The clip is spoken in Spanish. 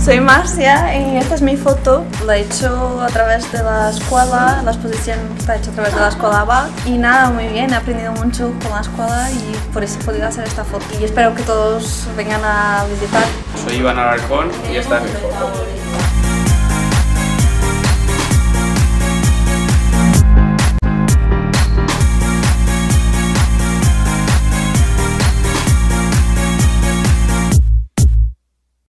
Soy Marcia y esta es mi foto. La he hecho a través de la escuela, la exposición está hecha a través de la escuela ABAD. Y nada, muy bien, he aprendido mucho con la escuela y por eso he podido hacer esta foto. Y espero que todos vengan a visitar. Soy Iván Alarcón y esta es mi foto.